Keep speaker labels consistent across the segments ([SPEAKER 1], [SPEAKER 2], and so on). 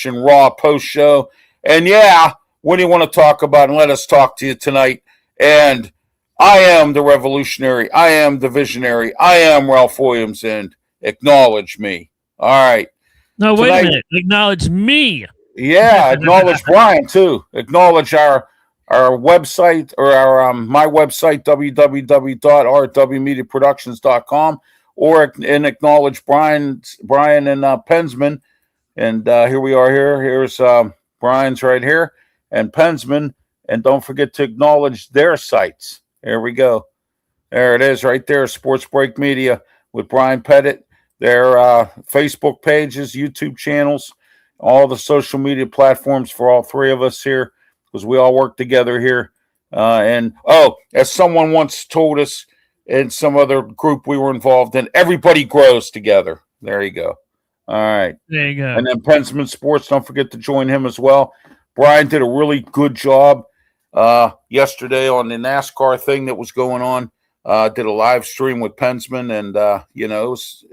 [SPEAKER 1] Raw post show. And yeah, what do you want to talk about? And let us talk to you tonight. And I am the revolutionary. I am the visionary. I am Ralph Williams, and acknowledge me. All right.
[SPEAKER 2] No, wait a minute. Acknowledge me.
[SPEAKER 1] Yeah, acknowledge Brian too. Acknowledge our website or our my website www.rwmediaproductions.com, and acknowledge Brian and Pensman. And here we are. Here's Brian's right here and Pensman. And don't forget to acknowledge their sites. There we go. There it is right there. Sports Break Media with Brian Pettit. Their Facebook pages, YouTube channels, all the social media platforms for all three of us here, because we all work together here. And as someone once told us in some other group we were involved in, everybody grows together. There you go. All right.
[SPEAKER 2] There you go.
[SPEAKER 1] And then Pensman Sports, don't forget to join him as well. Brian did a really good job yesterday on the NASCAR thing that was going on. Did a live stream with Pensman, and it was,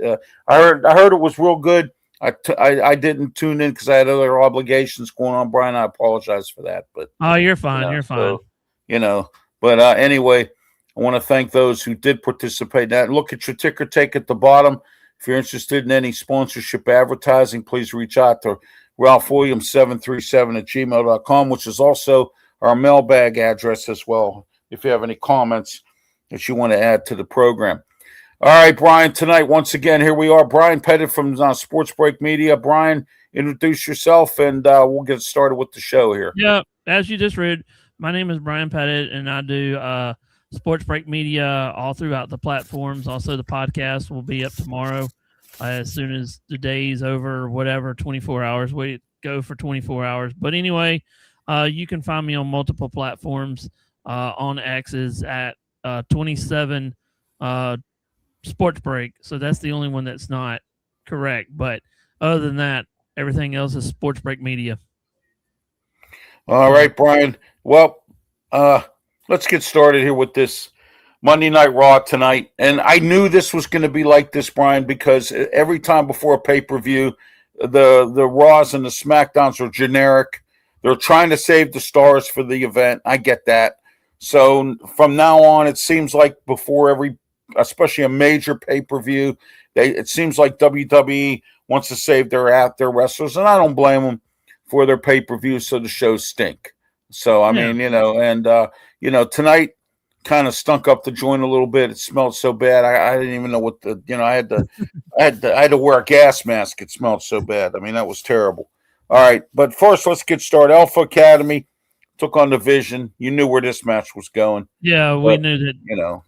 [SPEAKER 1] I heard it was real good. I didn't tune in because I had other obligations going on, Brian. I apologize for that, but
[SPEAKER 2] you're fine. You're fine.
[SPEAKER 1] So, but anyway, I want to thank those who did participate in that. And look at your ticker tape at the bottom. If you're interested in any sponsorship advertising, please reach out to ralphwilliams737@gmail.com, which is also our mailbag address as well, if you have any comments that you want to add to the program. All right, Brian, tonight, once again, here we are. Brian Pettit from Sports Break Media. Brian, introduce yourself, and we'll get started with the show here.
[SPEAKER 2] Yeah, as you just read, my name is Brian Pettit, and I do Sports Break Media all throughout the platforms. Also, the podcast will be up tomorrow as soon as the day's over, whatever, 24 hours. We go for 24 hours. But anyway, you can find me on multiple platforms. On X is at 27 Sports Break. So that's the only one that's not correct. But other than that, everything else is Sports Break Media.
[SPEAKER 1] All right, Brian. Well, let's get started here with this Monday Night Raw tonight. And I knew this was going to be like this, Brian, because every time before a pay-per-view, the Raws and the SmackDowns are generic. They're trying to save the stars for the event. I get that. So from now on, it seems like before every, especially a major pay-per-view, it seems like WWE wants to save their wrestlers, and I don't blame them for their pay-per-views, so the shows stink. So, I mean, tonight kind of stunk up the joint a little bit. It smelled so bad. I didn't even know what I had to wear a gas mask. It smelled so bad. I mean, that was terrible. All right. But first, let's get started. Alpha Academy took on the Vision. You knew where this match was going.
[SPEAKER 2] Yeah, we knew that.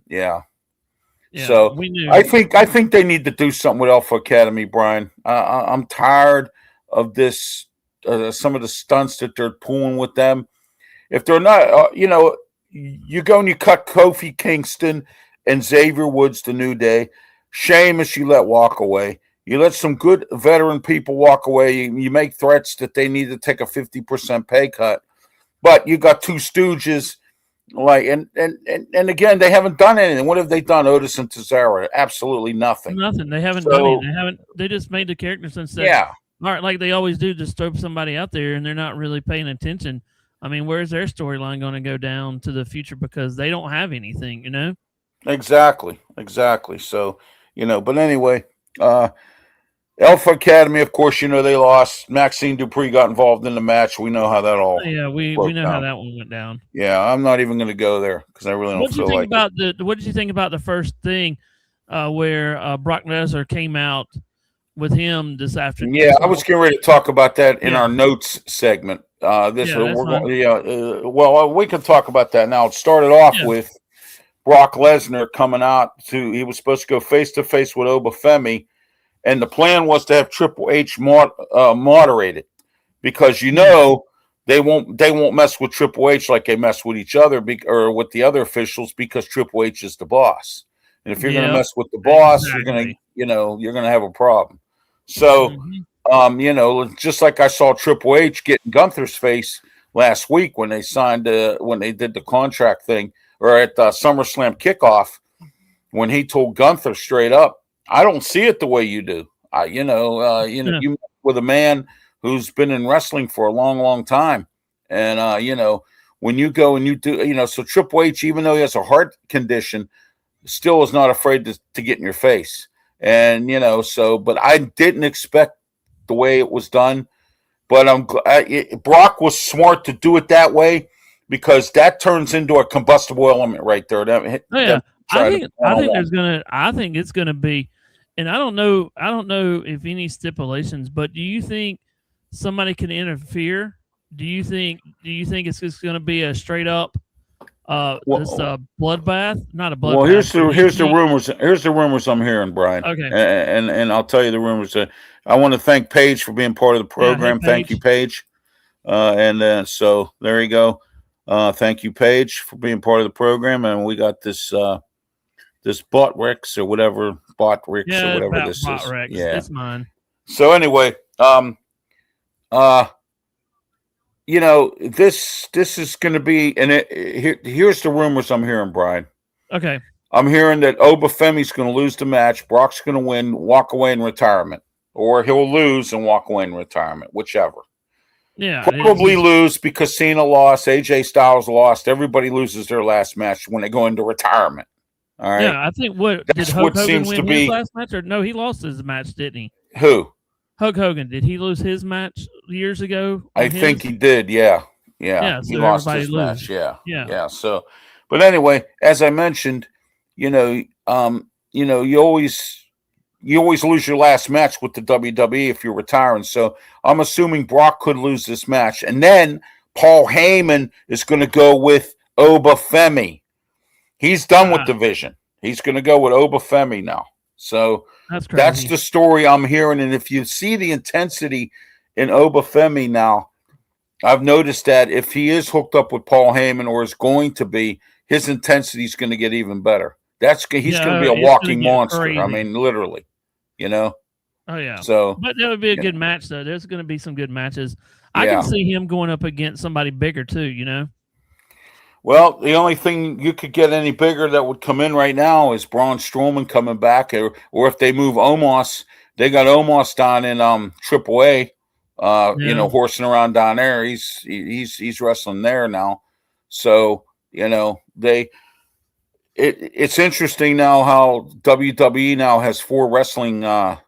[SPEAKER 1] Yeah,
[SPEAKER 2] so we knew.
[SPEAKER 1] I think they need to do something with Alpha Academy, Brian. I'm tired of this, some of the stunts that they're pulling with them. If they're not, you go and you cut Kofi Kingston and Xavier Woods the New Day. Sheamus you let walk away. You let some good veteran people walk away. You make threats that they need to take a 50% pay cut. But you got two stooges, and again, they haven't done anything. What have they done, Otis and Cesaro? Absolutely nothing.
[SPEAKER 2] Nothing. They haven't done anything. They just made the characters and said,
[SPEAKER 1] yeah,
[SPEAKER 2] all right, like they always do, just throw somebody out there, and they're not really paying attention. I mean, where's their storyline going to go down to the future because they don't have anything,
[SPEAKER 1] Exactly. So, but anyway, Alpha Academy, of course, they lost. Maxine Dupree got involved in the match. We know how that all.
[SPEAKER 2] Yeah, we know how that one went down.
[SPEAKER 1] Yeah, I'm not even going to go there because I really don't feel like it.
[SPEAKER 2] What did you think about the first thing where Brock Lesnar came out with him this afternoon?
[SPEAKER 1] Yeah, I was getting ready to talk about that in our notes segment. We can talk about that now. It started off with Brock Lesnar coming out he was supposed to go face to face with Obafemi, and the plan was to have Triple H moderate it because they won't mess with Triple H like they mess with each other or with the other officials because Triple H is the boss, and if you're going to mess with the boss, you're going to have a problem. So. Just like I saw Triple H get in Gunther's face last week when they when they did the contract thing, or at the SummerSlam kickoff, when he told Gunther straight up, "I don't see it the way you do. You met with a man who's been in wrestling for a long, long time. And, when you go and you do, so Triple H, even though he has a heart condition, still is not afraid to get in your face. And, but I didn't expect the way it was done. But Brock was smart to do it that way because that turns into a combustible element right there.
[SPEAKER 2] I think it's gonna be, and I don't know if any stipulations, but do you think somebody can interfere? Do you think it's just gonna be a straight up bloodbath? Not a bloodbath.
[SPEAKER 1] Well, here's the rumors. Here's the rumors I'm hearing, Brian.
[SPEAKER 2] Okay.
[SPEAKER 1] And I'll tell you the rumors. I want to thank Paige for being part of the program. Thank you, Paige. So there you go. Thank you, Paige, for being part of the program. And we got this Bot-Rex or whatever, Bot-Rex or whatever this is.
[SPEAKER 2] Yeah, it's mine.
[SPEAKER 1] So anyway, this is going to be, and here's the rumors I'm hearing, Brian.
[SPEAKER 2] Okay.
[SPEAKER 1] I'm hearing that Obafemi's going to lose the match. Brock's going to win, walk away in retirement, or he'll lose and walk away in retirement, whichever.
[SPEAKER 2] Yeah,
[SPEAKER 1] probably lose because Cena lost, AJ Styles lost. Everybody loses their last match when they go into retirement. All right.
[SPEAKER 2] Yeah, I think did Hulk Hogan win his last match, or no? He lost his match, didn't he?
[SPEAKER 1] Who?
[SPEAKER 2] Hulk Hogan. Did he lose his match years ago?
[SPEAKER 1] I think he did. Yeah.
[SPEAKER 2] So
[SPEAKER 1] he lost his match.
[SPEAKER 2] Yeah.
[SPEAKER 1] So, but anyway, as I mentioned, you always lose your last match with the WWE if you're retiring. So I'm assuming Brock could lose this match. And then Paul Heyman is going to go with Obafemi. He's done with Division. He's going to go with Obafemi now. So that's the story I'm hearing. And if you see the intensity in Obafemi now, I've noticed that if he is hooked up with Paul Heyman or is going to be, his intensity is going to get even better. He's going to be a walking monster. Crazy. I mean, literally,
[SPEAKER 2] Oh yeah.
[SPEAKER 1] So,
[SPEAKER 2] but that would be a good match, though. There's going to be some good matches. I can see him going up against somebody bigger too.
[SPEAKER 1] Well, the only thing you could get any bigger that would come in right now is Braun Strowman coming back, or if they move Omos, they got Omos down in AAA, horsing around down there. He's wrestling there now, so it's interesting now how WWE now has 4 wrestling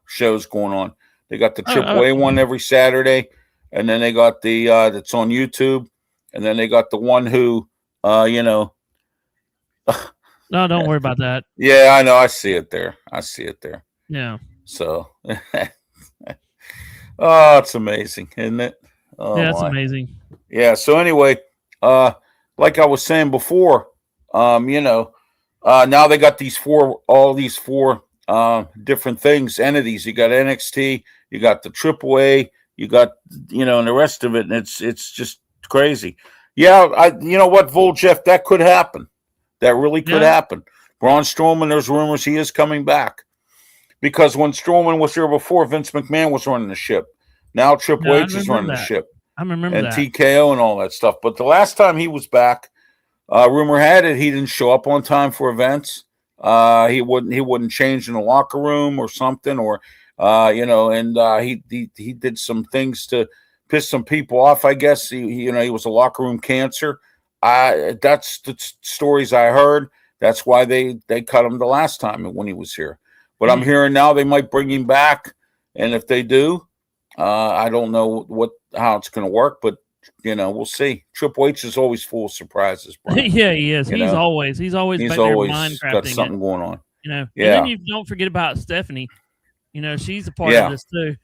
[SPEAKER 1] shows going on. They got the AAA one every Saturday, and then they got the that's on YouTube, and then they got the one who. No,
[SPEAKER 2] don't worry about that.
[SPEAKER 1] Yeah, I know. I see it there.
[SPEAKER 2] Yeah.
[SPEAKER 1] So, it's amazing, isn't it?
[SPEAKER 2] It's amazing.
[SPEAKER 1] Yeah. So anyway, like I was saying before, now they got all these four different entities. You got NXT, you got the AAA, you got, and the rest of it. And it's just crazy. Yeah, you know what, Voljeff, that could happen. That really could happen. Braun Strowman, there's rumors he is coming back. Because when Strowman was here before, Vince McMahon was running the ship. Now Triple H is running the ship.
[SPEAKER 2] I remember that.
[SPEAKER 1] And TKO and all that stuff. But the last time he was back, rumor had it he didn't show up on time for events. He wouldn't change in the locker room or something, or he did some things to piss some people off, I guess. He was a locker room cancer. That's the stories I heard. That's why they cut him the last time when he was here. But I'm hearing now they might bring him back, and if they do, I don't know how it's going to work, but we'll see. Triple H is always full of surprises, Brian.
[SPEAKER 2] Yeah, he is. He's always got
[SPEAKER 1] something going on.
[SPEAKER 2] And then you don't forget about Stephanie. She's a part of this too.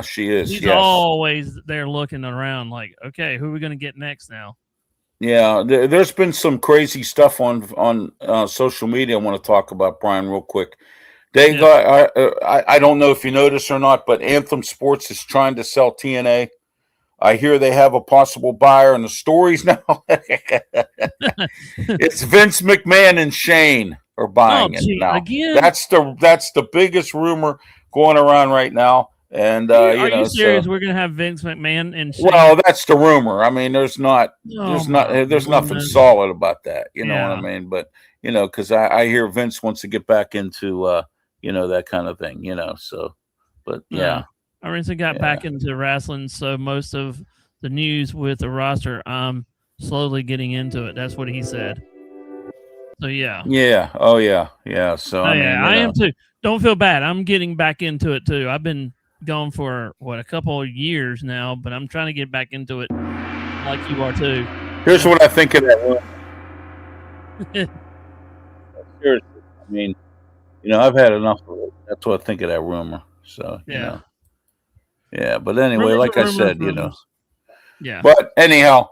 [SPEAKER 1] She is.
[SPEAKER 2] She's always there looking around like, okay, who are we going to get next now?
[SPEAKER 1] Yeah, there's been some crazy stuff on social media I want to talk about, Brian, real quick. They got, I don't know if you noticed or not, but Anthem Sports is trying to sell TNA. I hear they have a possible buyer, and the stories now, it's Vince McMahon and Shane are buying it now.
[SPEAKER 2] Again?
[SPEAKER 1] That's the biggest rumor going around right now. And
[SPEAKER 2] are you serious? We're gonna have Vince McMahon and Shane?
[SPEAKER 1] Well, that's the rumor. I mean, there's nothing solid about that. You know what I mean? But because I hear Vince wants to get back into that kind of thing. So, but yeah.
[SPEAKER 2] I recently got back into wrestling, so most of the news with the roster, I'm slowly getting into it. That's what he said. So yeah.
[SPEAKER 1] Yeah. Oh yeah. Yeah. So
[SPEAKER 2] Oh
[SPEAKER 1] I
[SPEAKER 2] yeah,
[SPEAKER 1] mean,
[SPEAKER 2] I am too. Don't feel bad. I'm getting back into it too. I've been gone for a couple of years now, but I'm trying to get back into it like you are too.
[SPEAKER 1] here's what I think of that rumor. Seriously, I mean, I've had enough of it. That's what I think of that rumor. So
[SPEAKER 2] Yeah.
[SPEAKER 1] yeah. But anyway,
[SPEAKER 2] Rumors
[SPEAKER 1] like
[SPEAKER 2] are
[SPEAKER 1] I
[SPEAKER 2] rumors,
[SPEAKER 1] said,
[SPEAKER 2] rumors. Yeah.
[SPEAKER 1] But anyhow,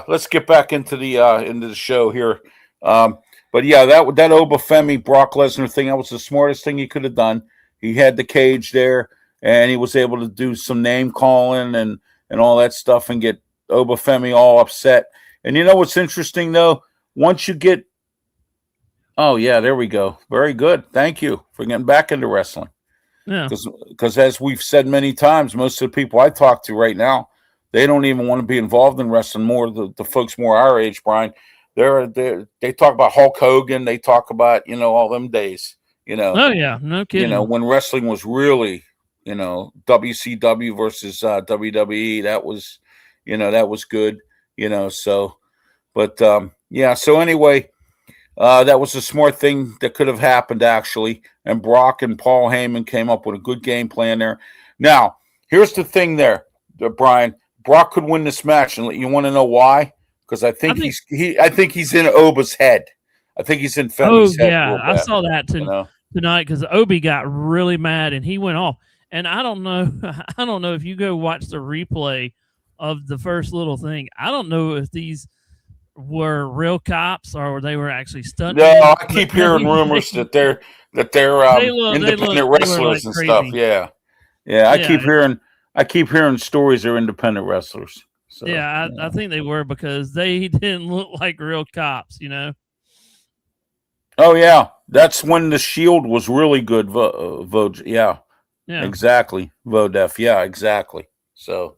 [SPEAKER 1] let's get back into the show here. But yeah, that Obafemi Brock Lesnar thing, that was the smartest thing he could have done. He had the cage there, and he was able to do some name calling and all that stuff, and get Obafemi all upset. And you know what's interesting though? Once you get, oh yeah, there we go. Very good. Thank you for getting back into wrestling.
[SPEAKER 2] Yeah.
[SPEAKER 1] Because as we've said many times, most of the people I talk to right now, they don't even want to be involved in wrestling. More the folks more our age, Brian, they talk about Hulk Hogan. They talk about all them days.
[SPEAKER 2] Oh yeah, no kidding.
[SPEAKER 1] When wrestling was really WCW versus WWE. That was good. So, but yeah. So anyway, that was a smart thing that could have happened actually. And Brock and Paul Heyman came up with a good game plan there. Now, here's the thing there, Brian. Brock could win this match, and you want to know why? Because I think he's in Oba's head. I think he's in Femi's head.
[SPEAKER 2] Yeah, I saw that tonight because Obi got really mad and he went off. And I don't know, if you go watch the replay of the first little thing. I don't know if these were real cops or they were actually stunt.
[SPEAKER 1] No, I keep hearing rumors that they're independent wrestlers and stuff. Yeah. I keep hearing stories they're independent wrestlers. So,
[SPEAKER 2] yeah, I think they were because they didn't look like real cops,
[SPEAKER 1] Oh yeah, that's when the Shield was really good. Yeah, exactly. Vodef, yeah, exactly. So,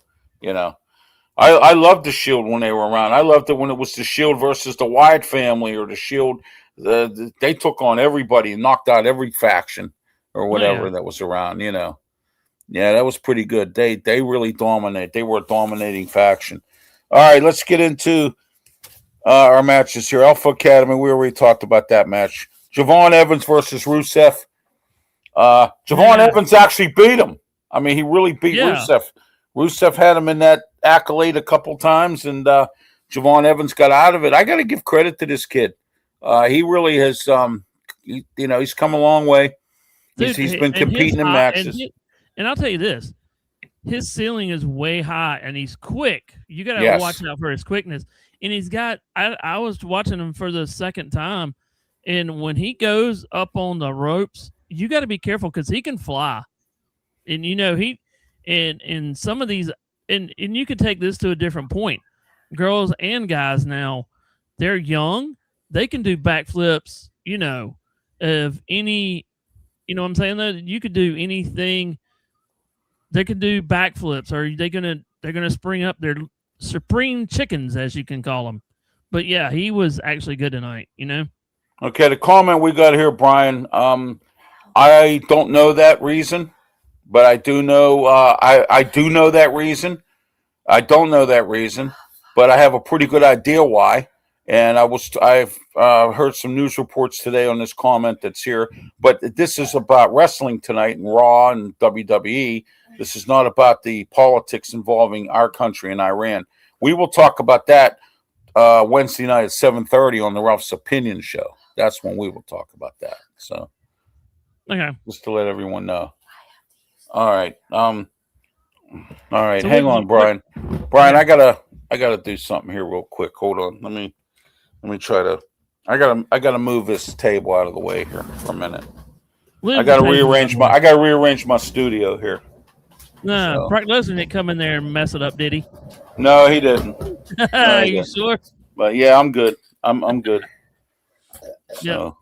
[SPEAKER 1] I loved the Shield when they were around. I loved it when it was the Shield versus the Wyatt family or the Shield. They took on everybody and knocked out every faction or whatever that was around. Yeah, that was pretty good. They really dominate. They were a dominating faction. All right, let's get into our matches here. Alpha Academy, we already talked about that match. Javon Evans versus Rusev. Javon Evans actually beat him. I mean, he really beat Rusev. Rusev had him in that accolade a couple times, and Javon Evans got out of it. I got to give credit to this kid. He really has, he's come a long way.
[SPEAKER 2] Dude,
[SPEAKER 1] he's been competing in matches.
[SPEAKER 2] And I'll tell you this, his ceiling is way high, and he's quick. You got to watch out for his quickness. And he's got – I was watching him for the second time, and when he goes up on the ropes, you got to be careful because he can fly. And, and some of these – and you could take this to a different point. Girls and guys now, they're young. They can do backflips, of any – you know what I'm saying? Though? You could do anything – they could do backflips, or they're gonna spring up their spring chickens, as you can call them. But yeah, he was actually good tonight.
[SPEAKER 1] Okay, the comment we got here, Brian. I don't know that reason, but I do know. I do know that reason. I don't know that reason, but I have a pretty good idea why. And I've heard some news reports today on this comment that's here. But this is about wrestling tonight and Raw and WWE. This is not about the politics involving our country and Iran. We will talk about that Wednesday night at 7:30 on the Ralph's Opinion Show. That's when we will talk about that. So,
[SPEAKER 2] okay,
[SPEAKER 1] just to let everyone know. All right. All right. So hang on, Brian. Brian, I gotta do something here real quick. Hold on. Let me try to. I gotta move this table out of the way here for a minute. I gotta rearrange my studio here.
[SPEAKER 2] No, Brock Lesnar didn't come in there and mess it up, did he?
[SPEAKER 1] No, he didn't.
[SPEAKER 2] No, you sure?
[SPEAKER 1] But yeah, I'm good. I'm good.
[SPEAKER 2] Yeah.
[SPEAKER 1] So,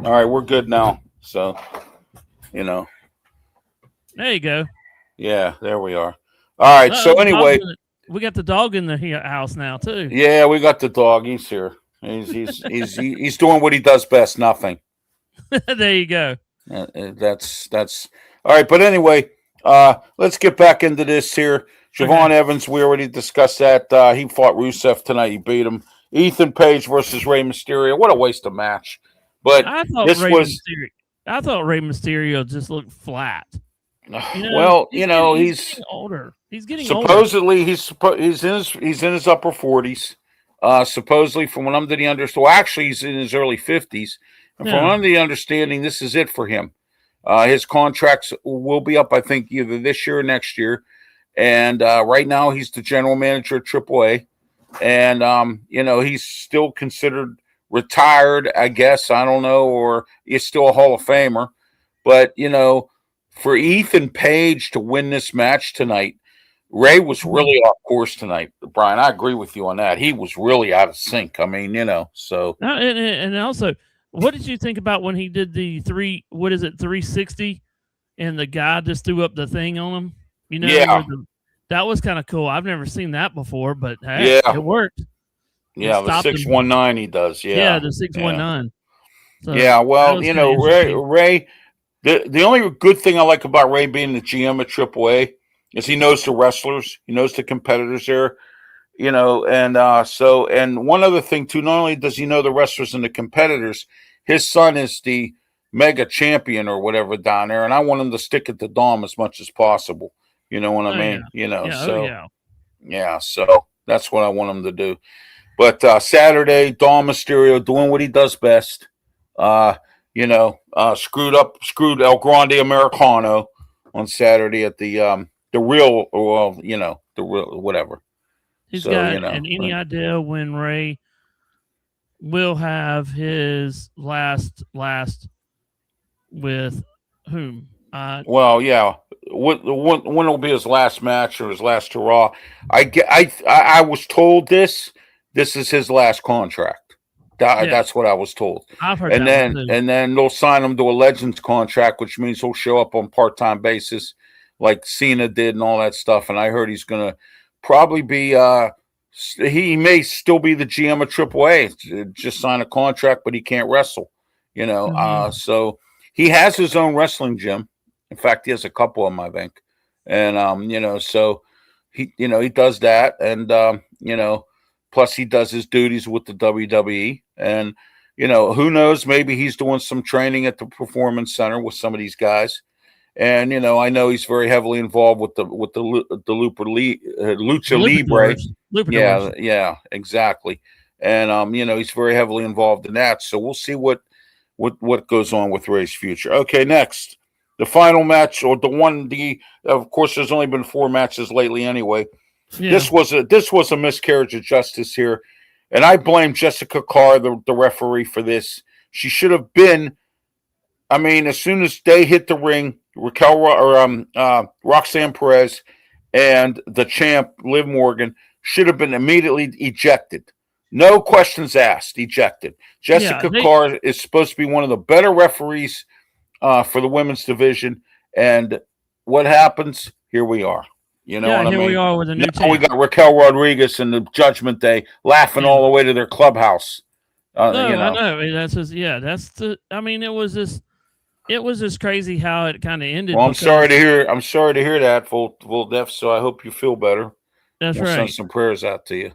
[SPEAKER 1] all right, we're good now. So,
[SPEAKER 2] There you go.
[SPEAKER 1] Yeah, there we are. All right. So anyway,
[SPEAKER 2] we got the dog in the house now too.
[SPEAKER 1] Yeah, we got the dog. He's here. He's doing what he does best. Nothing.
[SPEAKER 2] There you go.
[SPEAKER 1] That's all right. But anyway, Let's get back into this here. Javon
[SPEAKER 2] Okay.
[SPEAKER 1] Evans, we already discussed that. He fought Rusev tonight. He beat him. Ethan Page versus Rey Mysterio. What a waste of match. But
[SPEAKER 2] I thought
[SPEAKER 1] this
[SPEAKER 2] Rey
[SPEAKER 1] was,
[SPEAKER 2] Mysterio. I thought Rey Mysterio just looked flat.
[SPEAKER 1] well,
[SPEAKER 2] He's
[SPEAKER 1] he's
[SPEAKER 2] getting older. He's getting older.
[SPEAKER 1] supposedly he's in his upper 40s. Supposedly, from what I'm to the understanding, well, actually, he's in his early 50s. And from
[SPEAKER 2] Yeah.
[SPEAKER 1] what I'm the understanding, this is it for him. His contracts will be up, I think, either this year or next year. And right now, he's the general manager at AAA. And, he's still considered retired, I guess. I don't know. Or he's still a Hall of Famer. But, for Ethan Page to win this match tonight, Ray was really off course tonight, Brian. I agree with you on that. He was really out of sync. I mean, so.
[SPEAKER 2] And also, what did you think about when he did the 360, and the guy just threw up the thing on him?
[SPEAKER 1] Yeah.
[SPEAKER 2] That was kind of cool. I've never seen that before, but hey, it worked.
[SPEAKER 1] Yeah, the 619 he does. Yeah,
[SPEAKER 2] the 619.
[SPEAKER 1] So yeah, well, Ray. The only good thing I like about Ray being the GM at AAA is he knows the wrestlers, he knows the competitors there, and one other thing too. Not only does he know the wrestlers and the competitors, his son is the mega champion or whatever down there, and I want him to stick it to Dom as much as possible. You know what I mean? So that's what I want him to do. But Saturday, Dom Mysterio doing what he does best. Screwed El Grande Americano on Saturday at the real, the real whatever.
[SPEAKER 2] He's got any idea when Ray will have his last with whom?
[SPEAKER 1] Well, yeah. When will be his last match or his last hurrah? I was told this is his last contract. That's what I was told.
[SPEAKER 2] I've heard
[SPEAKER 1] and
[SPEAKER 2] that
[SPEAKER 1] then and then they'll sign him to a Legends contract, which means he'll show up on part-time basis, like Cena did and all that stuff. And I heard he's gonna probably be he may still be the GM of AAA, just sign a contract, but he can't wrestle. So he has his own wrestling gym. In fact, he has a couple of them, I think. And so he does that, and plus he does his duties with the WWE. And who knows, maybe he's doing some training at the Performance Center with some of these guys. And I know he's very heavily involved with the Lucha Libre. Yeah, exactly. And he's very heavily involved in that. So we'll see what goes on with Ray's future. Okay, next, the final match, or of course, there's only been 4 matches lately anyway. Yeah. This was a miscarriage of justice here, and I blame Jessica Carr, the referee, for this. She should have been. I mean, as soon as they hit the ring, Roxanne Perez and the champ Liv Morgan should have been immediately ejected. No questions asked, ejected. Jessica Carr is supposed to be one of the better referees for the women's division, and what happens? Here we are. You know what I mean?
[SPEAKER 2] Here we are with a new champ.
[SPEAKER 1] We got Raquel Rodriguez and the Judgment Day laughing all the way to their clubhouse.
[SPEAKER 2] I know. That's just, that's the. I mean, it was just crazy how it kind of ended.
[SPEAKER 1] Well, I'm sorry to hear that, full deaf. So I hope you feel better.
[SPEAKER 2] That's right.
[SPEAKER 1] Send some prayers out to you.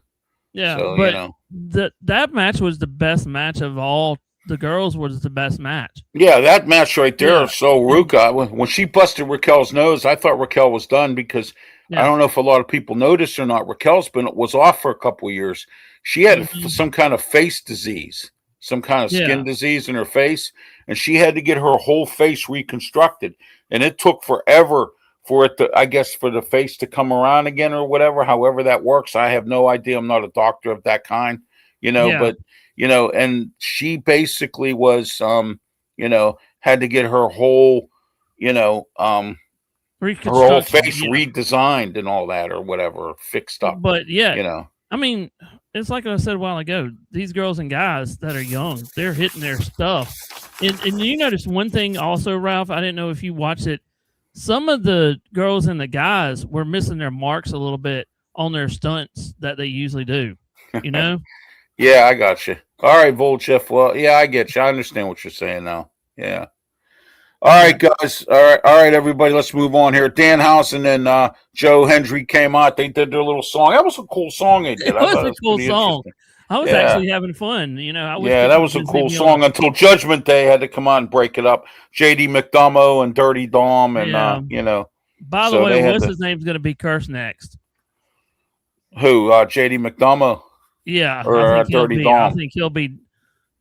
[SPEAKER 2] Yeah, so, but that match was the best match of all. The girls was the best match.
[SPEAKER 1] Yeah, that match right there. Yeah. So Ruka, when she busted Raquel's nose, I thought Raquel was done because I don't know if a lot of people noticed or not. Raquel's was off for a couple of years. She had some kind of face disease, some kind of skin disease in her face, and she had to get her whole face reconstructed. And it took forever for it to, I guess, for the face to come around again or whatever. However that works, I have no idea. I'm not a doctor of that kind, but. And she basically was, had to get her whole, her whole face redesigned and all that or whatever, fixed up.
[SPEAKER 2] But I mean, it's like I said a while ago, these girls and guys that are young, they're hitting their stuff. And you notice one thing also, Ralph, I didn't know if you watched it. Some of the girls and the guys were missing their marks a little bit on their stunts that they usually do,
[SPEAKER 1] Yeah, I got you. All right, Volchef. Well, yeah, I get you. I understand what you're saying now. Yeah. All right, guys. All right, everybody. Let's move on here. Danhausen and Joe Hendry came out. They did their little song. That was a cool song they did.
[SPEAKER 2] It
[SPEAKER 1] I
[SPEAKER 2] was
[SPEAKER 1] thought it
[SPEAKER 2] a
[SPEAKER 1] was
[SPEAKER 2] cool
[SPEAKER 1] pretty
[SPEAKER 2] song.
[SPEAKER 1] interesting.
[SPEAKER 2] I was
[SPEAKER 1] Yeah,
[SPEAKER 2] actually having fun. I wish
[SPEAKER 1] yeah,
[SPEAKER 2] they
[SPEAKER 1] that
[SPEAKER 2] could
[SPEAKER 1] was a
[SPEAKER 2] just leave
[SPEAKER 1] cool
[SPEAKER 2] me alone.
[SPEAKER 1] song until Judgment Day had to come out and break it up. JD McDomo and Dirty Dom, and
[SPEAKER 2] Yeah. By the
[SPEAKER 1] so
[SPEAKER 2] way,
[SPEAKER 1] they had
[SPEAKER 2] what's
[SPEAKER 1] to.
[SPEAKER 2] his name's going to be cursed next?
[SPEAKER 1] Who? JD McDomo
[SPEAKER 2] Yeah, I
[SPEAKER 1] or
[SPEAKER 2] think he'll
[SPEAKER 1] Dirty
[SPEAKER 2] be. I
[SPEAKER 1] Dom?
[SPEAKER 2] think he'll be.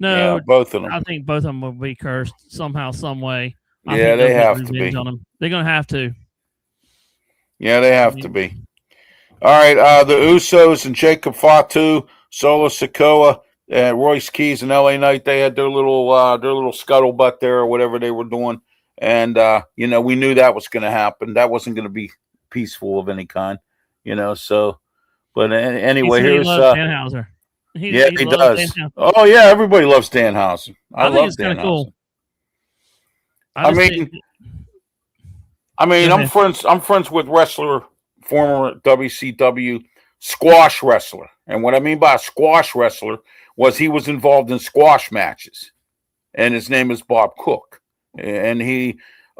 [SPEAKER 1] Yeah,
[SPEAKER 2] No,
[SPEAKER 1] both of them.
[SPEAKER 2] I think both of them will be cursed somehow, some way. I
[SPEAKER 1] Yeah,
[SPEAKER 2] think they'll
[SPEAKER 1] they
[SPEAKER 2] get
[SPEAKER 1] have to
[SPEAKER 2] revenge
[SPEAKER 1] be.
[SPEAKER 2] on him. They're going to have to.
[SPEAKER 1] Yeah, they
[SPEAKER 2] I
[SPEAKER 1] have to
[SPEAKER 2] mean,
[SPEAKER 1] be. All right, the Usos and Jacob Fatu, Solo Sikoa, and Royce Keys and LA Knight, they had their little scuttlebutt there or whatever they were doing, and we knew that was going to happen. That wasn't going to be peaceful of any kind, So, but
[SPEAKER 2] he
[SPEAKER 1] anyway,
[SPEAKER 2] said he
[SPEAKER 1] here's
[SPEAKER 2] loves Danhauser.
[SPEAKER 1] yeah,
[SPEAKER 2] He
[SPEAKER 1] he
[SPEAKER 2] loves
[SPEAKER 1] does.
[SPEAKER 2] Danhauser.
[SPEAKER 1] Oh yeah, everybody loves Danhausen. I
[SPEAKER 2] I think
[SPEAKER 1] love
[SPEAKER 2] it's kind of cool.
[SPEAKER 1] Danhausen.
[SPEAKER 2] I
[SPEAKER 1] I
[SPEAKER 2] just think.
[SPEAKER 1] mean,
[SPEAKER 2] Go
[SPEAKER 1] I'm
[SPEAKER 2] ahead.
[SPEAKER 1] friends. I'm friends with former WCW squash wrestler, and what I mean by a squash wrestler was he was involved in squash matches, and his name is Bob Cook, and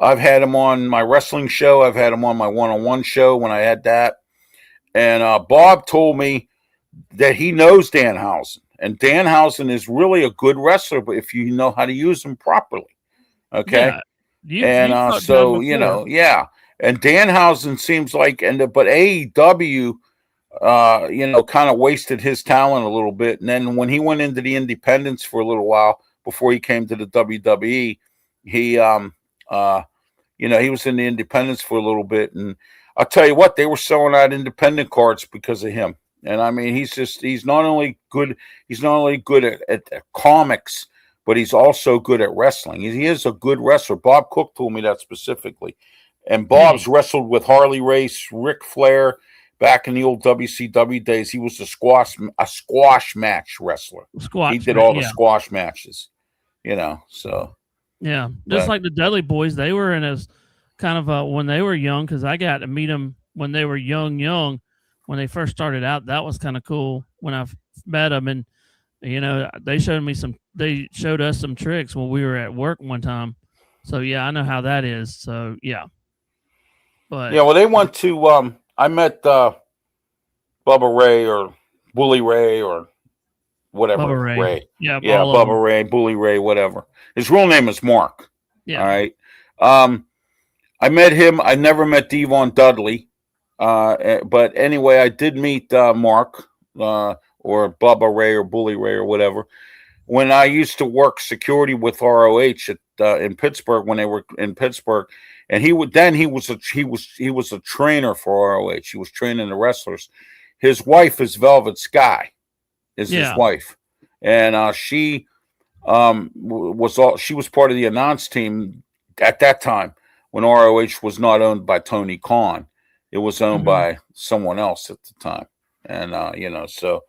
[SPEAKER 1] I've had him on my wrestling show. I've had him on my one-on-one show when I had that, and Bob told me that he knows Danhausen, and Danhausen is really a good wrestler, but if you know how to use him properly, okay.
[SPEAKER 2] Yeah,
[SPEAKER 1] And
[SPEAKER 2] you've talked to him
[SPEAKER 1] so
[SPEAKER 2] before.
[SPEAKER 1] yeah. And Danhausen seems like, but AEW, kind of wasted his talent a little bit. And then when he went into the independents for a little while before he came to the WWE, he, he was in the independents for a little bit. And I'll tell you what, they were selling out independent cards because of him. And I mean, he's not only good at comics, but he's also good at wrestling. He is a good wrestler. Bob Cook told me that specifically. And Bob's
[SPEAKER 2] Hey,
[SPEAKER 1] wrestled with Harley Race, Ric Flair back in the old WCW days. He was a squash match wrestler. He
[SPEAKER 2] squats,
[SPEAKER 1] did
[SPEAKER 2] man.
[SPEAKER 1] all the
[SPEAKER 2] Yeah,
[SPEAKER 1] squash matches, so
[SPEAKER 2] yeah. Just
[SPEAKER 1] but
[SPEAKER 2] like the Dudley Boys, they were in as kind of when they were young, because I got to meet them when they were young. When they first started out, that was kind of cool when I met them, and they showed us some tricks when we were at work one time. So yeah, I know how that is. So yeah, but
[SPEAKER 1] yeah, well they went to I met Bubba Ray or Bully Ray or whatever
[SPEAKER 2] Bubba Ray,
[SPEAKER 1] Ray.
[SPEAKER 2] yeah,
[SPEAKER 1] Yeah,
[SPEAKER 2] all of them,
[SPEAKER 1] Bubba Ray, Bully Ray, whatever. His real name is Mark. All
[SPEAKER 2] yeah.
[SPEAKER 1] right. Um, I met him. I never met Devon Dudley. But anyway, I did meet Mark or Bubba Ray or Bully Ray or whatever when I used to work security with ROH in Pittsburgh when they were in Pittsburgh, and he was a trainer for ROH. He was training the wrestlers. His wife is Velvet Sky, is his
[SPEAKER 2] Yeah.
[SPEAKER 1] wife, and she she was part of the announce team at that time when ROH was not owned by Tony Khan. It was owned
[SPEAKER 2] Hmm.
[SPEAKER 1] by someone else at the time, and so.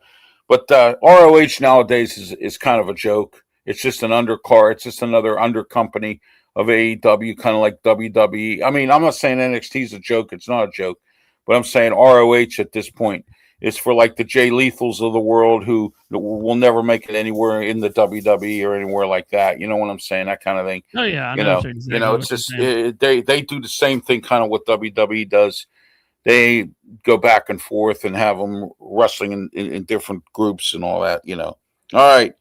[SPEAKER 1] But ROH nowadays is kind of a joke. It's just an undercard. It's just another under company of AEW, kind of like WWE. I mean, I'm not saying NXT is a joke. It's not a joke. But I'm saying ROH at this point is for like the Jay Lethals of the world who will never make it anywhere in the WWE or anywhere like that. You know what I'm saying? That kind of thing.
[SPEAKER 2] Oh yeah, I know exactly
[SPEAKER 1] It's
[SPEAKER 2] what you're
[SPEAKER 1] just
[SPEAKER 2] saying.
[SPEAKER 1] they do the same thing kind of what WWE does. They go back and forth and have them wrestling in different groups and all that. All right.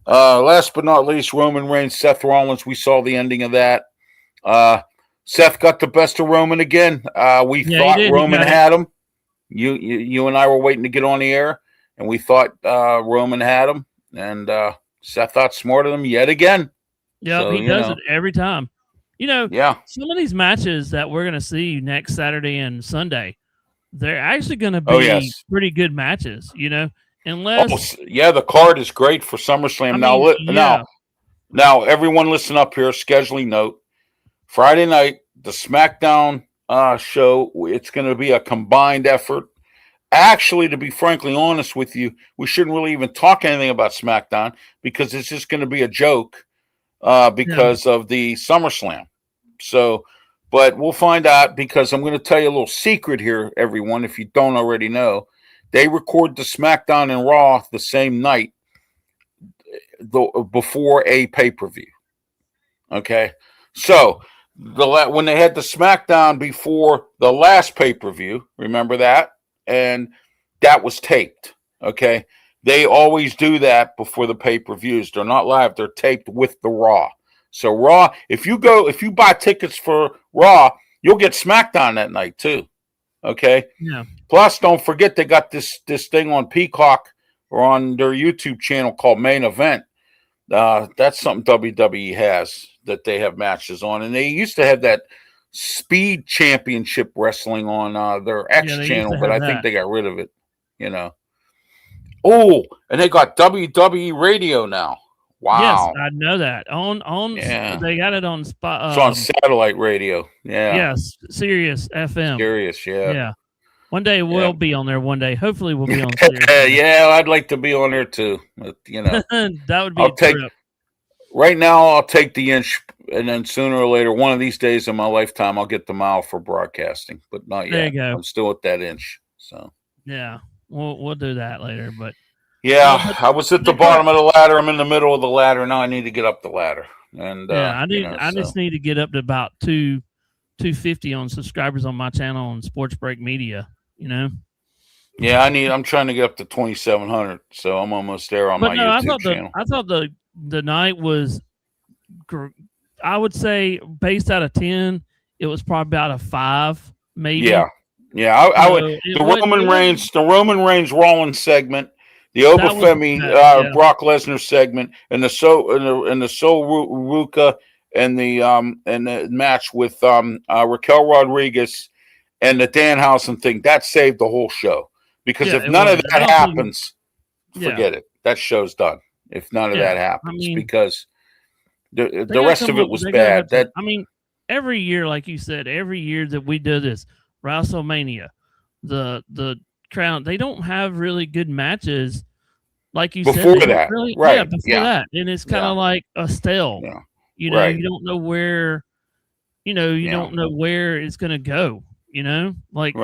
[SPEAKER 1] Last but not least, Roman Reigns, Seth Rollins. We saw the ending of that. Seth got the best of Roman again. We
[SPEAKER 2] Yeah, he
[SPEAKER 1] thought
[SPEAKER 2] did. He
[SPEAKER 1] Roman
[SPEAKER 2] got it.
[SPEAKER 1] had him. You and I were waiting to get on the air, and we thought Roman had him, and Seth outsmarted him yet again.
[SPEAKER 2] Yep,
[SPEAKER 1] So
[SPEAKER 2] he does it every time.
[SPEAKER 1] yeah.
[SPEAKER 2] Some of these matches that we're going to see next Saturday and Sunday, they're actually going to
[SPEAKER 1] Oh
[SPEAKER 2] be
[SPEAKER 1] yes.
[SPEAKER 2] pretty good matches,
[SPEAKER 1] Oh
[SPEAKER 2] unless,
[SPEAKER 1] yeah. The card is great for SummerSlam.
[SPEAKER 2] I mean, yeah,
[SPEAKER 1] Now, everyone listen up here. Scheduling note. Friday night, the SmackDown show. It's going to be a combined effort. Actually, to be frankly honest with you, we shouldn't really even talk anything about SmackDown because it's just going to be a joke
[SPEAKER 2] yeah,
[SPEAKER 1] because of the SummerSlam. So, but we'll find out because I'm going to tell you a little secret here, everyone, if you don't already know. They record the SmackDown and Raw the same night before a pay-per-view. Okay. So when they had the SmackDown before the last pay-per-view, remember that? And that was taped. Okay. They always do that before the pay-per-views. They're not live, they're taped with the Raw. So Raw, if you buy tickets for Raw, you'll get SmackDown that night too. Okay.
[SPEAKER 2] Yeah.
[SPEAKER 1] Plus, don't forget they got this thing on Peacock or on their YouTube channel called Main Event. That's something WWE has that they have matches on, and they used to have that Speed Championship Wrestling on their X channel, but I think they got rid of it. You know. Oh, and they got WWE Radio now. Wow.
[SPEAKER 2] Yes, I know that. They got it on spot.
[SPEAKER 1] It's on satellite radio. Yeah.
[SPEAKER 2] Yes, Sirius FM.
[SPEAKER 1] Sirius, yeah.
[SPEAKER 2] Yeah. One day we'll be on there. One day, hopefully, we'll be on Sirius.
[SPEAKER 1] Yeah, I'd like to be on there too. But,
[SPEAKER 2] that would be a trip.
[SPEAKER 1] Right now, I'll take the inch, and then sooner or later, one of these days in my lifetime, I'll get the mile for broadcasting. But not yet.
[SPEAKER 2] There you go.
[SPEAKER 1] I'm still at that inch. So
[SPEAKER 2] yeah, we'll do that later. But
[SPEAKER 1] yeah, I was at the bottom of the ladder. I'm in the middle of the ladder now. I need to get up the ladder. And
[SPEAKER 2] I just need to get up to about 250 on subscribers on my channel on Sports Break Media.
[SPEAKER 1] Yeah, I'm trying to get up to 2,700, so I'm almost there on my YouTube channel.
[SPEAKER 2] I thought the night was, I would say, based out of 10, it was probably about a 5, maybe.
[SPEAKER 1] Yeah. I would the Roman Reigns Rollins segment, the Obafemi Brock Lesnar segment, and the Sol Ruka and the match with Raquel Rodriguez and the Danhausen thing, that saved the whole show. Because if none of that happens, forget it. That show's done. If none of that happens, because the rest of it was bad.
[SPEAKER 2] Every year, like you said, every year that we do this, WrestleMania, the Crown, they don't have really good matches, like you said.
[SPEAKER 1] Before that, right?
[SPEAKER 2] Yeah, before that, and it's kind of like a stale.
[SPEAKER 1] Yeah.
[SPEAKER 2] You don't know where, don't know where it's going to go. Like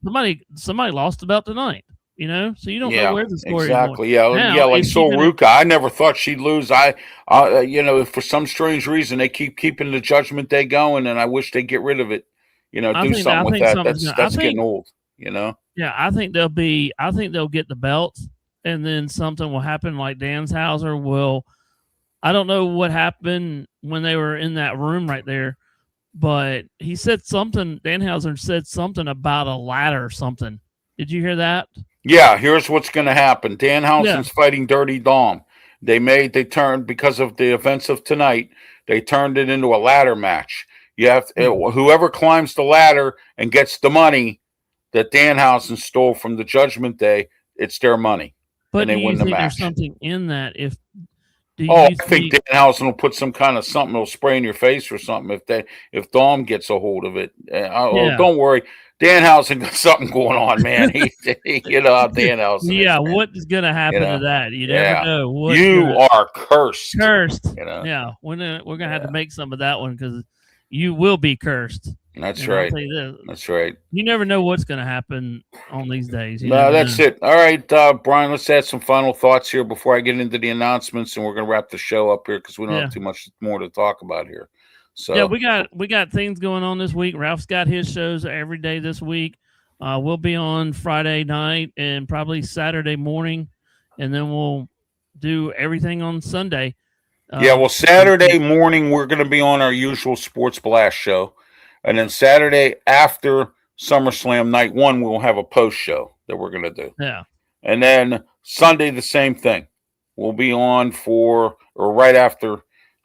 [SPEAKER 2] somebody lost the belt tonight. So you don't know where the story
[SPEAKER 1] exactly.
[SPEAKER 2] is going.
[SPEAKER 1] Yeah, like Sol Ruka. I never thought she'd lose. For some strange reason, they keep keeping the Judgment Day going, and I wish they'd get rid of it. Do something with that. That's getting old.
[SPEAKER 2] Yeah, I think they'll get the belts, and then something will happen. Like Danhausen will. I don't know what happened when they were in that room right there, but he said something. Danhausen said something about a ladder or something. Did you hear that?
[SPEAKER 1] Yeah, here's what's going to happen. Danhausen's fighting Dirty Dom. They turned, because of the events of tonight, they turned it into a ladder match. You have whoever climbs the ladder and gets the money that Danhausen stole from the Judgment Day, it's their money.
[SPEAKER 2] But
[SPEAKER 1] and they win the match.
[SPEAKER 2] There's something in that?
[SPEAKER 1] I think Danhausen will put some kind of something that'll spray in your face or something if Dom gets a hold of it. Don't worry. Danhausen got something going on, man. Danhausen.
[SPEAKER 2] Yeah, what is going to happen to that? You never know.
[SPEAKER 1] You are cursed.
[SPEAKER 2] Cursed. Yeah, we're going to have to make some of that one because you will be cursed.
[SPEAKER 1] That's right. That's right.
[SPEAKER 2] You never know what's going to happen on these days.
[SPEAKER 1] No, that's it. All right, Brian, let's add some final thoughts here before I get into the announcements, and we're going to wrap the show up here because we don't have too much more to talk about here. So
[SPEAKER 2] yeah, we got things going on this week. Ralph's got his shows every day this week. We'll be on Friday night and probably Saturday morning, and then we'll do everything on Sunday.
[SPEAKER 1] Saturday morning we're going to be on our usual Sports Blast show, and then Saturday after SummerSlam Night 1 we'll have a post show that we're going to do.
[SPEAKER 2] Yeah,
[SPEAKER 1] and then Sunday the same thing. We'll be on right after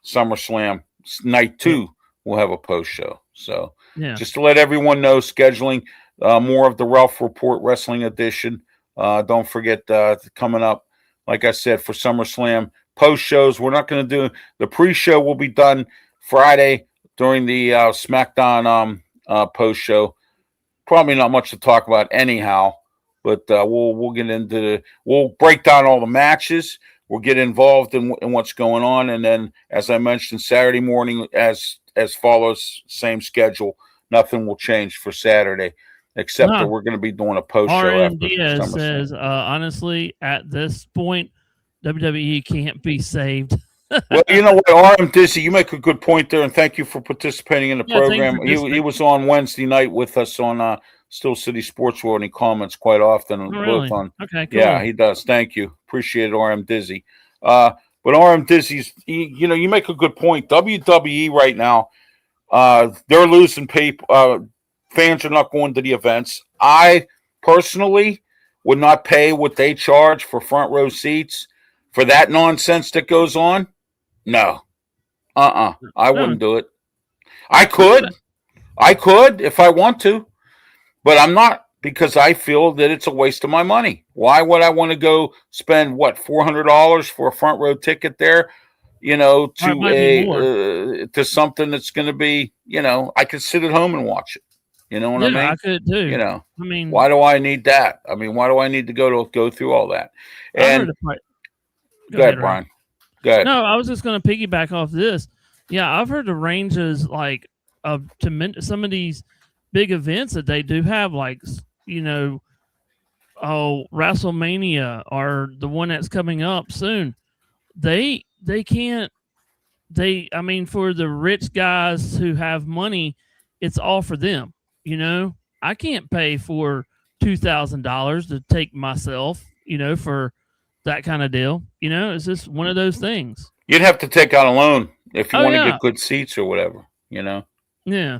[SPEAKER 1] SummerSlam. Night 2 we'll have a post show. So just to let everyone know, scheduling more of the Ralph Report Wrestling Edition. Don't forget coming up, like I said, for SummerSlam post shows. We're not going to do the pre-show. Will be done Friday during the SmackDown post show. Probably not much to talk about anyhow, but we'll get into we'll break down all the matches. We'll get involved in what's going on, and then, as I mentioned, Saturday morning, as follows, same schedule. Nothing will change for Saturday, except that we're going to be doing a post show.
[SPEAKER 2] RN says, honestly, at this point, WWE can't be saved.
[SPEAKER 1] Well, you know what, RM Dizzy, you make a good point there, and thank you for participating in the
[SPEAKER 2] Yeah, thank you
[SPEAKER 1] program.
[SPEAKER 2] for
[SPEAKER 1] He
[SPEAKER 2] participating.
[SPEAKER 1] was on Wednesday night with us on Still City Sports World, and he comments quite often,
[SPEAKER 2] Oh,
[SPEAKER 1] both
[SPEAKER 2] really?
[SPEAKER 1] on.
[SPEAKER 2] Okay,
[SPEAKER 1] Yeah,
[SPEAKER 2] cool.
[SPEAKER 1] he does. Thank you, appreciate it, RM Dizzy. Uh, but RM Dizzy's, you know, you make a good point. WWE right now, they're losing people. Fans are not going to the events. I personally would not pay what they charge for front row seats for that nonsense that goes on. No, I
[SPEAKER 2] No,
[SPEAKER 1] wouldn't do it. I
[SPEAKER 2] no,
[SPEAKER 1] could. I could if I want to, but I'm not because I feel that it's a waste of my money. Why would I want to go spend what $400 for a front row ticket there? You know,
[SPEAKER 2] or it might be more.
[SPEAKER 1] to something that's going to be, you know, I could sit at home and watch it. You know what I
[SPEAKER 2] Yeah, I
[SPEAKER 1] mean?
[SPEAKER 2] could
[SPEAKER 1] You
[SPEAKER 2] too.
[SPEAKER 1] know,
[SPEAKER 2] I mean,
[SPEAKER 1] why do I need that? I mean, why do I need to go through all that?
[SPEAKER 2] I've heard
[SPEAKER 1] And
[SPEAKER 2] the price. Go
[SPEAKER 1] go
[SPEAKER 2] ahead,
[SPEAKER 1] ahead,
[SPEAKER 2] Ryan.
[SPEAKER 1] Brian. Go ahead.
[SPEAKER 2] No, I was just going to piggyback off this. Yeah, I've heard the ranges like of some of these big events that they do have, like you know, WrestleMania or the one that's coming up soon. They can't. I mean, for the rich guys who have money, it's all for them. You know, I can't pay for $2,000 to take myself. You know, for that kind of deal. You know, it's just one of those things.
[SPEAKER 1] You'd have to take out a loan if you
[SPEAKER 2] Oh
[SPEAKER 1] want to
[SPEAKER 2] yeah,
[SPEAKER 1] get good seats or whatever. You know.
[SPEAKER 2] yeah.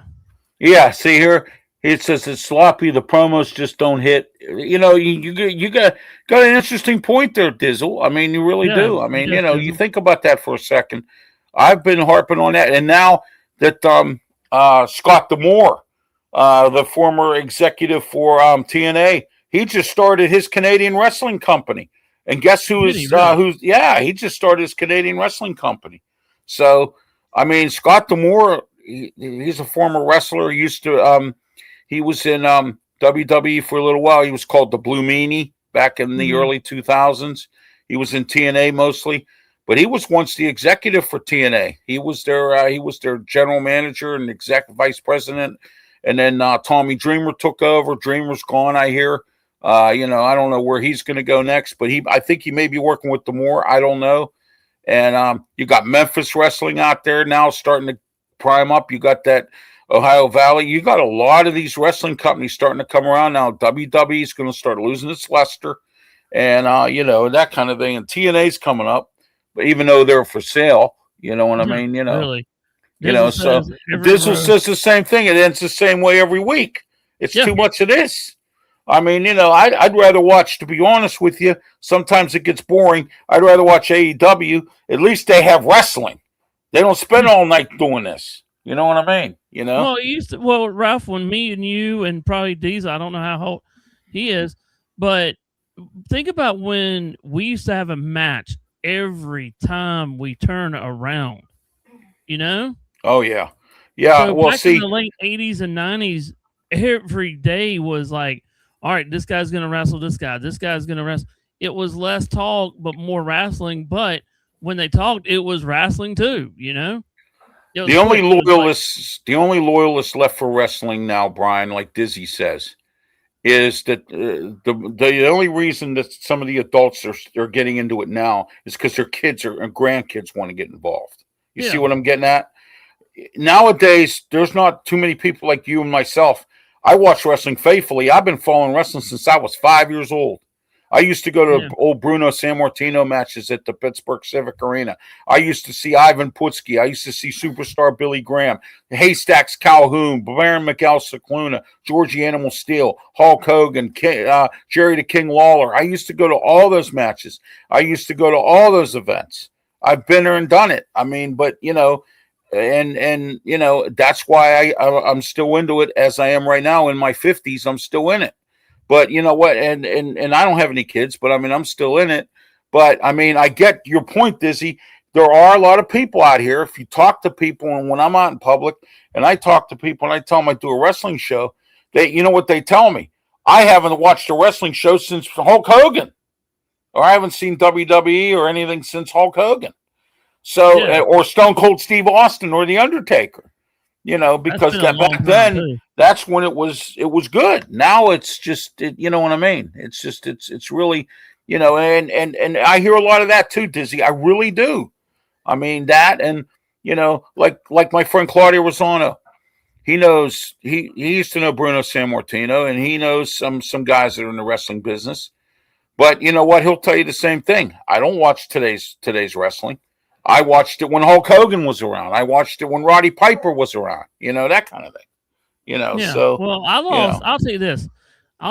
[SPEAKER 1] Yeah, see here, it says it's sloppy. The promos just don't hit. You know, you got an interesting point there, Dizzle. I mean, you really
[SPEAKER 2] Yeah,
[SPEAKER 1] do. I mean,
[SPEAKER 2] yes,
[SPEAKER 1] you know, you
[SPEAKER 2] Dizzle.
[SPEAKER 1] think about that for a second. I've been harping on that, and now that Scott Demore, the former executive for TNA, he just started his Canadian wrestling company, and guess who
[SPEAKER 2] Did he
[SPEAKER 1] is
[SPEAKER 2] really?
[SPEAKER 1] who's yeah, he just started his Canadian wrestling company. So, I mean, Scott Demore, he's a former wrestler. He was in WWE for a little while. He was called the Blue Meanie back in the
[SPEAKER 2] Hmm.
[SPEAKER 1] early 2000s. He was in TNA mostly, but he was once the executive for TNA. He was their general manager and exec vice president. And then Tommy Dreamer took over. Dreamer's gone, I hear. You know, I don't know where he's going to go next, but I think he may be working with Demore. I don't know. And you got Memphis wrestling out there now starting to prime up. You got that Ohio Valley. You got a lot of these wrestling companies starting to come around now. WWE is going to start losing its luster, and you know, that kind of thing. And TNA's coming up, but even though they're for sale, you know what I mean.
[SPEAKER 2] Really?
[SPEAKER 1] You
[SPEAKER 2] Dizzle
[SPEAKER 1] know. So
[SPEAKER 2] says every
[SPEAKER 1] Dizzle
[SPEAKER 2] row.
[SPEAKER 1] says the same thing. It ends the same way every week. It's
[SPEAKER 2] Yeah,
[SPEAKER 1] too much of this. I mean, you know, I'd rather watch, to be honest with you, sometimes it gets boring. I'd rather watch AEW. At least they have wrestling. They don't spend
[SPEAKER 2] yeah.
[SPEAKER 1] all night doing this. You know what I mean? You know?
[SPEAKER 2] Well, it used to. Well, Ralph, when me and you and probably Diesel, I don't know how old he is, but think about when we used to have a match every time we turn around. You know,
[SPEAKER 1] Oh, yeah. Yeah.
[SPEAKER 2] so
[SPEAKER 1] Well,
[SPEAKER 2] back in
[SPEAKER 1] see,
[SPEAKER 2] the late '80s and '90s, every day was like, all right, this guy's gonna wrestle this guy. This guy's gonna wrestle. It was less talk but more wrestling. But when they talked, it was wrestling too. You know, it was quick. It was like,
[SPEAKER 1] the only loyalists left for wrestling now, Brian, like Dizzy says, is that the only reason that some of the adults are getting into it now is because their kids and grandkids want to get involved. You see
[SPEAKER 2] yeah,
[SPEAKER 1] what I'm getting at? Nowadays, there's not too many people like you and myself. I watch wrestling faithfully. I've been following wrestling since I was 5 years old. I used to go
[SPEAKER 2] yeah,
[SPEAKER 1] to old Bruno Sammartino matches at the Pittsburgh Civic Arena. I used to see Ivan Putski. I used to see superstar Billy Graham, Haystacks Calhoun, Baron Miguel Cicluna, Georgie Animal Steel, Hulk Hogan, Jerry the King Lawler. I used to go to all those matches. I used to go to all those events. I've been there and done it. I mean, but you know, and you know, that's why I'm still into it as I am right now in my 50s. I'm still in it. But you know what? And I don't have any kids, but I mean, I'm still in it. But I mean, I get your point, Dizzy. There are a lot of people out here. If you talk to people, and when I'm out in public and I talk to people and I tell them I do a wrestling show, you know what they tell me? I haven't watched a wrestling show since Hulk Hogan, or I haven't seen WWE or anything since Hulk Hogan. So,
[SPEAKER 2] yeah.
[SPEAKER 1] or Stone Cold Steve Austin or The Undertaker, you know,
[SPEAKER 2] That's
[SPEAKER 1] because
[SPEAKER 2] been a
[SPEAKER 1] that
[SPEAKER 2] long
[SPEAKER 1] back
[SPEAKER 2] time
[SPEAKER 1] then,
[SPEAKER 2] too.
[SPEAKER 1] that's when it was good. Now it's just, you know what I mean? It's just, it's really, you know, and I hear a lot of that too, Dizzy. I really do. I mean that, and like my friend Claudio Rosano, he knows he used to know Bruno Sammartino, and he knows some guys that are in the wrestling business. But you know what? He'll tell you the same thing. I don't watch today's wrestling. I watched it when Hulk Hogan was around. I watched it when Roddy Piper was around. That kind of thing.
[SPEAKER 2] Yeah.
[SPEAKER 1] So
[SPEAKER 2] Well, I lost. I'll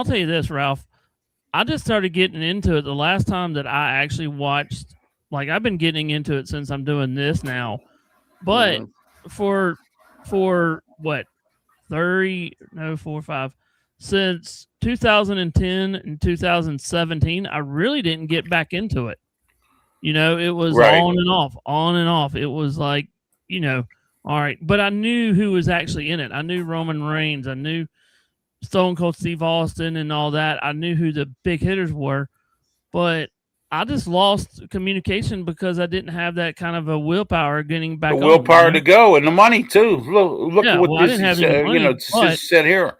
[SPEAKER 2] tell you this, Ralph. I just started getting into it the last time that I actually watched. Like, I've been getting into it since I'm doing this now, but for what 5 since 2010 and 2017, I really didn't get back into it. It was
[SPEAKER 1] right.
[SPEAKER 2] on and off. It was like, all right, but I knew who was actually in it. I knew Roman Reigns. I knew Stone Cold Steve Austin and all that. I knew who the big hitters were, but I just lost communication because I didn't have that kind of a willpower getting back.
[SPEAKER 1] The willpower to go, and the money too. Look at what this said here.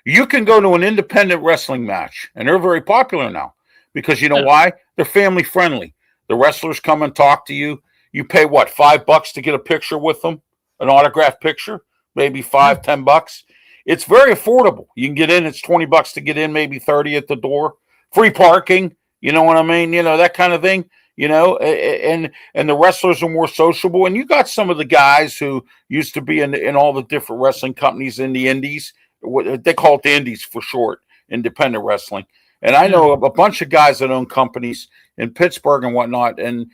[SPEAKER 1] You can go to an independent wrestling match, and they're very popular now because you know why? They're family friendly. The wrestlers come and talk to you. You pay what, $5 to get a picture with them, an autographed picture, maybe $10. It's very affordable. You can get in. It's $20 to get in, maybe 30 at the door. Free parking. You know what I mean? That kind of thing. And the wrestlers are more sociable. And you got some of the guys who used to be in all the different wrestling companies in the indies. They call it the indies for short, independent wrestling. And I know a bunch of guys that own companies in Pittsburgh and whatnot. And,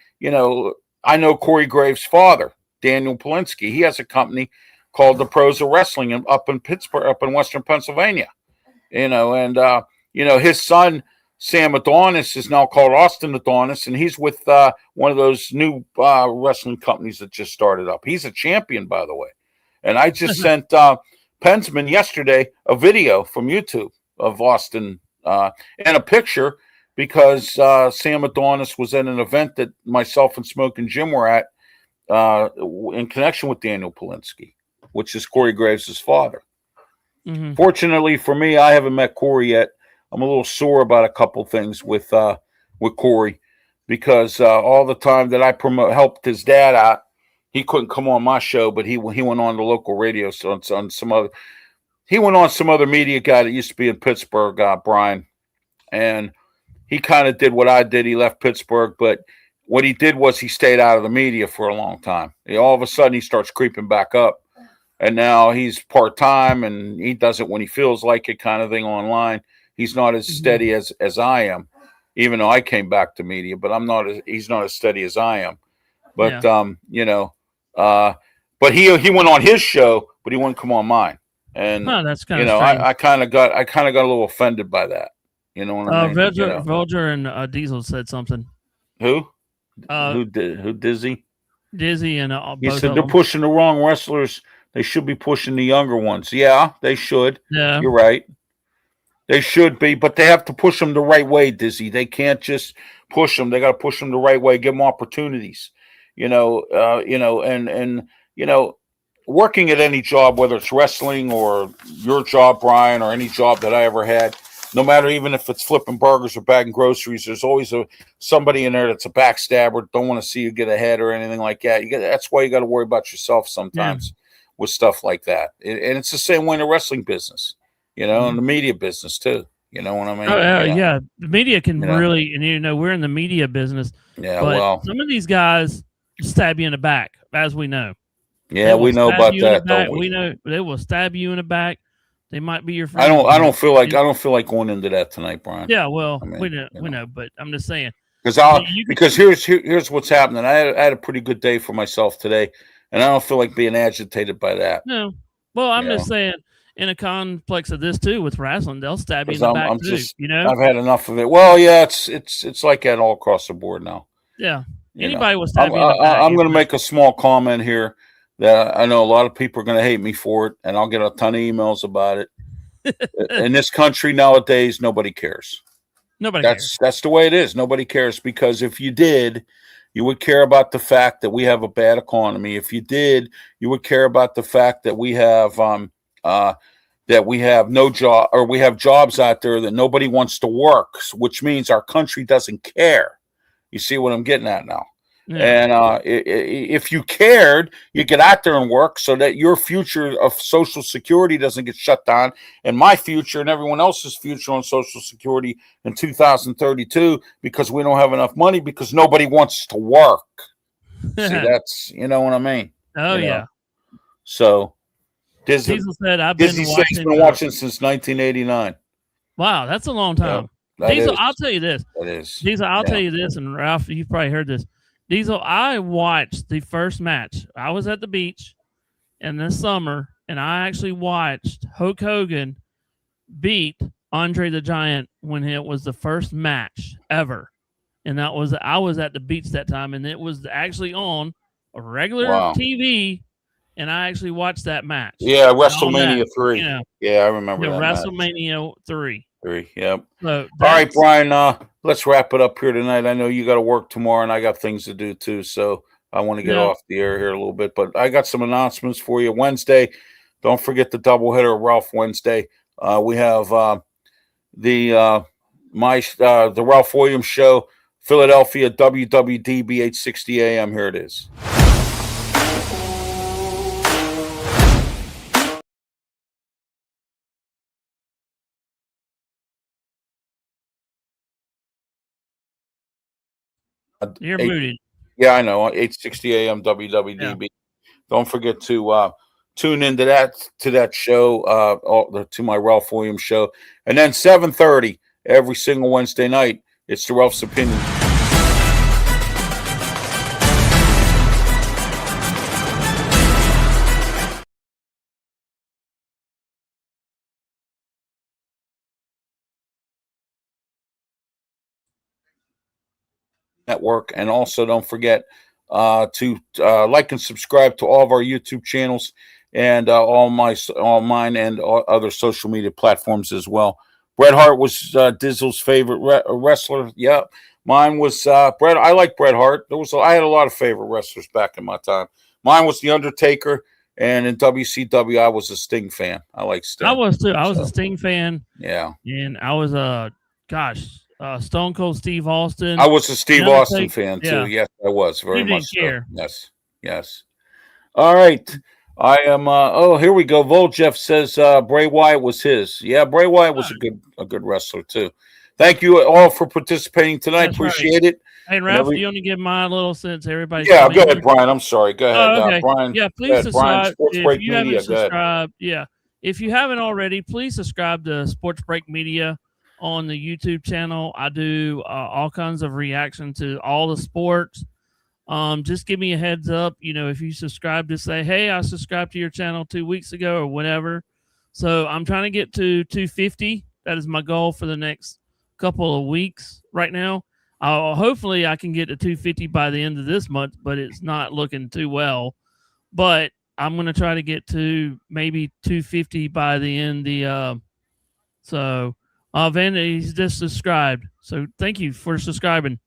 [SPEAKER 1] I know Corey Graves' father, Daniel Polinsky. He has a company called the Pros of Wrestling up in Pittsburgh, up in Western Pennsylvania. His son, Sam Adonis, is now called Austin Adonis, and he's with one of those new wrestling companies that just started up. He's a champion, by the way. And I just sent Pensman yesterday a video from YouTube of Austin and a picture because Sam Adonis was at an event that myself and Smoke and Jim were at in connection with Daniel Polinsky, which is Corey Graves' father. Mm-hmm. Fortunately for me, I haven't met Corey yet. I'm a little sore about a couple things with Corey because all the time that I helped his dad out, he couldn't come on my show, but he went on the local radio on some other. He went on some other media guy that used to be in Pittsburgh, Brian, and he kind of did what I did. He left Pittsburgh, but what he did was he stayed out of the media for a long time. All of a sudden, he starts creeping back up, and now he's part-time, and he does it when he feels like it, kind of thing online. He's not as steady as I am, even though I came back to media, but he's not as steady as I am. But, but he went on his show, but he wouldn't come on mine. And,
[SPEAKER 2] that's kind of strange.
[SPEAKER 1] I kind of got a little offended by that. You know what I mean?
[SPEAKER 2] Velger and Diesel said something.
[SPEAKER 1] Who? Who Dizzy?
[SPEAKER 2] Dizzy and
[SPEAKER 1] he said they're pushing the wrong wrestlers. They should be pushing the younger ones. Yeah, they should. Yeah, you're right. They should be, but they have to push them the right way, Dizzy. They can't just push them. They got to push them the right way. Give them opportunities. Working at any job, whether it's wrestling or your job, Brian, or any job that I ever had, no matter even if it's flipping burgers or bagging groceries, there's always somebody in there that's a backstabber, don't want to see you get ahead or anything like that. That's why you got to worry about yourself sometimes with stuff like that. And it's the same way in the wrestling business, and the media business too. You know what I mean?
[SPEAKER 2] Yeah. The media can really, and we're in the media business.
[SPEAKER 1] Yeah,
[SPEAKER 2] but some of these guys stab you in the back, as we know.
[SPEAKER 1] Yeah, we know about that, don't we?
[SPEAKER 2] We know they will stab you in the back. They might be your friend.
[SPEAKER 1] I don't feel like going into that tonight, Brian.
[SPEAKER 2] Yeah, well, we know, but I'm just saying.
[SPEAKER 1] Because here's what's happening. I had a pretty good day for myself today, and I don't feel like being agitated by that.
[SPEAKER 2] No. Well, I'm just saying, in a complex of this too with wrestling, they'll stab you in the back too.
[SPEAKER 1] I've had enough of it. Well, yeah, it's like that all across the board now.
[SPEAKER 2] Yeah. Anybody will stab you in the back.
[SPEAKER 1] I'm going to make a small comment here that I know a lot of people are going to hate me for it, and I'll get a ton of emails about it. In this country nowadays, nobody cares. That's the way it is. Nobody cares, because if you did, you would care about the fact that we have a bad economy. If you did, you would care about the fact that we have no job, or we have jobs out there that nobody wants to work, which means our country doesn't care. You see what I'm getting at now? And if you cared, you get out there and work so that your future of Social Security doesn't get shut down, and my future and everyone else's future on Social Security in 2032 because we don't have enough money because nobody wants to work. See, that's, you know what I mean?
[SPEAKER 2] Oh, yeah.
[SPEAKER 1] So
[SPEAKER 2] Diesel said, I've been
[SPEAKER 1] watching since 1989.
[SPEAKER 2] Wow, that's a long time. Diesel, I'll tell you this.
[SPEAKER 1] That is.
[SPEAKER 2] Diesel, I'll tell you this, and Ralph, you've probably heard this. Diesel, I watched the first match. I was at the beach in the summer, and I actually watched Hulk Hogan beat Andre the Giant when it was the first match ever. And I was at the beach that time, and it was actually on a regular TV, and I actually watched that match.
[SPEAKER 1] Yeah, WrestleMania 3. Yeah, I remember that
[SPEAKER 2] WrestleMania
[SPEAKER 1] match.
[SPEAKER 2] 3.
[SPEAKER 1] Yep.
[SPEAKER 2] So
[SPEAKER 1] all right, Brian, let's wrap it up here tonight. I know you got to work tomorrow, and I got things to do too, so I want to get off the air here a little bit. But I got some announcements for you. Wednesday, don't forget the doubleheader of Ralph Wednesday. We have the Ralph Williams Show, Philadelphia, WWDB 860 AM. Here it is.
[SPEAKER 2] You're muted.
[SPEAKER 1] Yeah, I know. 860 AM WWDB. Yeah. Don't forget to tune into that show, to my Ralph Williams Show. And then 7:30 every single Wednesday night, it's the Ralph's Opinion. Network, and also don't forget to like and subscribe to all of our YouTube channels and all mine and all other social media platforms as well. Bret Hart was Dizzle's favorite wrestler. Yeah, mine was Bret. I like Bret Hart. I had a lot of favorite wrestlers back in my time. Mine was The Undertaker, and in WCW, I was a Sting fan. I like Sting.
[SPEAKER 2] I was too. I was a Sting fan.
[SPEAKER 1] Yeah,
[SPEAKER 2] and I was Stone Cold Steve Austin.
[SPEAKER 1] I was a Steve Austin fan too. Yeah. Yes, I was very much so. Yes. All right. I am. Here we go. Voljeff says Bray Wyatt was his. Yeah, Bray Wyatt was a good wrestler too. Thank you all for participating tonight. Appreciate it.
[SPEAKER 2] Hey, Ralph, do you want to give my little sense? Everybody.
[SPEAKER 1] Yeah, go ahead, Brian. I'm sorry. Go ahead,
[SPEAKER 2] okay.
[SPEAKER 1] Brian.
[SPEAKER 2] Yeah, please subscribe. If you haven't subscribed, if you haven't already, please subscribe to Sports Break Media on the YouTube channel. I do all kinds of reaction to all the sports. Just give me a heads up, if you subscribe, to say, hey, I subscribed to your channel 2 weeks ago or whatever. So I'm trying to get to 250. That is my goal for the next couple of weeks right now. Hopefully I can get to 250 by the end of this month, but it's not looking too well. But I'm going to try to get to maybe 250 by the end. He's just subscribed. So thank you for subscribing.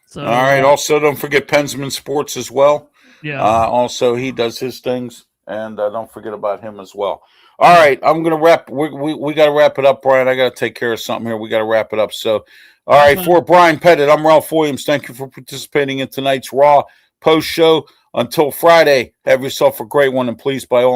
[SPEAKER 2] So,
[SPEAKER 1] all right. Also, don't forget Pensman Sports as well.
[SPEAKER 2] Yeah.
[SPEAKER 1] Also, he does his things, and don't forget about him as well. All right. I'm going to wrap. We got to wrap it up, Brian. I got to take care of something here. We got to wrap it up. So, all right. For Brian Pettit, I'm Ralph Williams. Thank you for participating in tonight's Raw post show. Until Friday, have yourself a great one, and please, by all